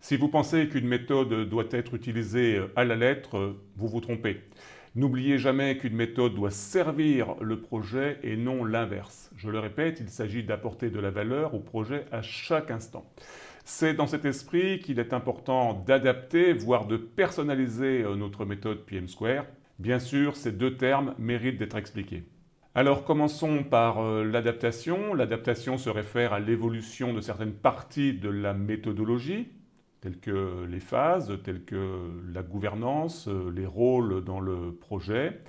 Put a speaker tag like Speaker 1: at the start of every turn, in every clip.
Speaker 1: Si vous pensez qu'une méthode doit être utilisée à la lettre, vous vous trompez. N'oubliez jamais qu'une méthode doit servir le projet et non l'inverse. Je le répète, il s'agit d'apporter de la valeur au projet à chaque instant. C'est dans cet esprit qu'il est important d'adapter, voire de personnaliser notre méthode PM Square. Bien sûr, ces deux termes méritent d'être expliqués. Alors commençons par l'adaptation. L'adaptation se réfère à l'évolution de certaines parties de la méthodologie, telles que les phases, telles que la gouvernance, les rôles dans le projet,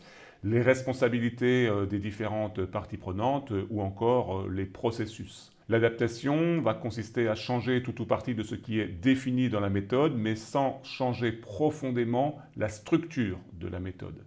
Speaker 1: les responsabilités des différentes parties prenantes ou encore les processus. L'adaptation va consister à changer tout ou partie de ce qui est défini dans la méthode, mais sans changer profondément la structure de la méthode.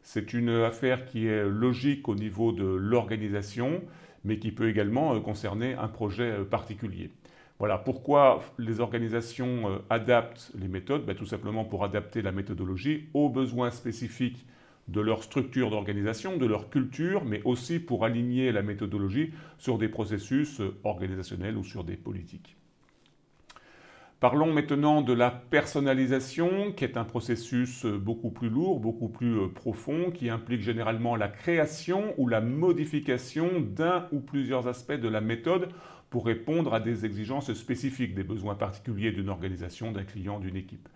Speaker 1: C'est une affaire qui est logique au niveau de l'organisation, mais qui peut également concerner un projet particulier. Voilà pourquoi les organisations adaptent les méthodes, tout simplement pour adapter la méthodologie aux besoins spécifiques de leur structure d'organisation, de leur culture, mais aussi pour aligner la méthodologie sur des processus organisationnels ou sur des politiques. Parlons maintenant de la personnalisation, qui est un processus beaucoup plus lourd, beaucoup plus profond, qui implique généralement la création ou la modification d'un ou plusieurs aspects de la méthode pour répondre à des exigences spécifiques, des besoins particuliers d'une organisation, d'un client, d'une équipe.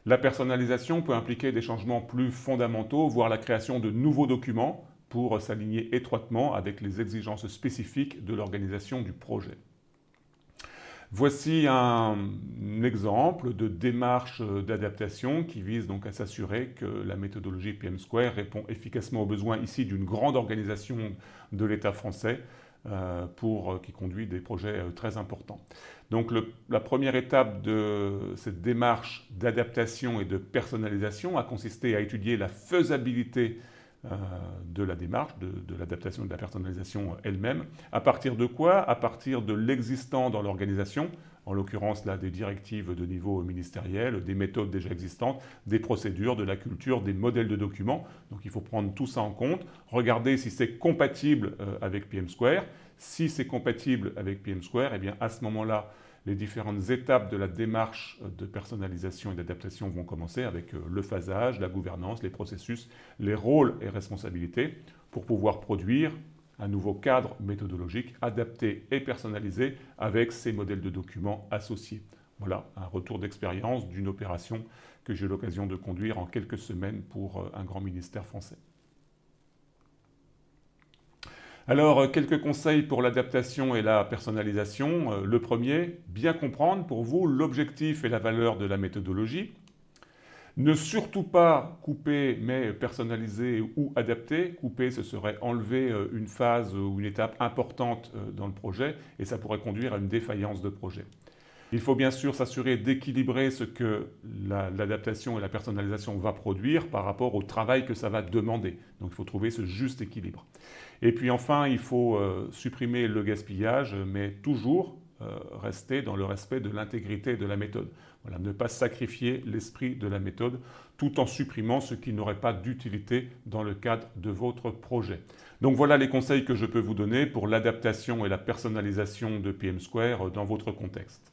Speaker 1: La personnalisation peut impliquer des changements plus fondamentaux, voire la création de nouveaux documents pour s'aligner étroitement avec les exigences spécifiques de l'organisation du projet. Voici un exemple de démarche d'adaptation qui vise donc à s'assurer que la méthodologie PM Square répond efficacement aux besoins ici d'une grande organisation de l'État français qui conduit des projets très importants. Donc la première étape de cette démarche d'adaptation et de personnalisation a consisté à étudier la faisabilité de la démarche, de l'adaptation et de la personnalisation elle-même. À partir de quoi? À partir de l'existant dans l'organisation, en l'occurrence là des directives de niveau ministériel, des méthodes déjà existantes, des procédures, de la culture, des modèles de documents. Donc il faut prendre tout ça en compte, regarder si c'est compatible avec PM Square. Si c'est compatible avec PM Square, eh bien à ce moment-là, les différentes étapes de la démarche de personnalisation et d'adaptation vont commencer avec le phasage, la gouvernance, les processus, les rôles et responsabilités pour pouvoir produire un nouveau cadre méthodologique adapté et personnalisé avec ces modèles de documents associés. Voilà un retour d'expérience d'une opération que j'ai eu l'occasion de conduire en quelques semaines pour un grand ministère français. Alors, quelques conseils pour l'adaptation et la personnalisation. Le premier, bien comprendre pour vous l'objectif et la valeur de la méthodologie. Ne surtout pas couper, mais personnaliser ou adapter. Couper, ce serait enlever une phase ou une étape importante dans le projet et ça pourrait conduire à une défaillance de projet. Il faut bien sûr s'assurer d'équilibrer ce que l'adaptation et la personnalisation va produire par rapport au travail que ça va demander. Donc il faut trouver ce juste équilibre. Et puis enfin, il faut supprimer le gaspillage, mais toujours rester dans le respect de l'intégrité de la méthode. Voilà, ne pas sacrifier l'esprit de la méthode tout en supprimant ce qui n'aurait pas d'utilité dans le cadre de votre projet. Donc voilà les conseils que je peux vous donner pour l'adaptation et la personnalisation de PM Square dans votre contexte.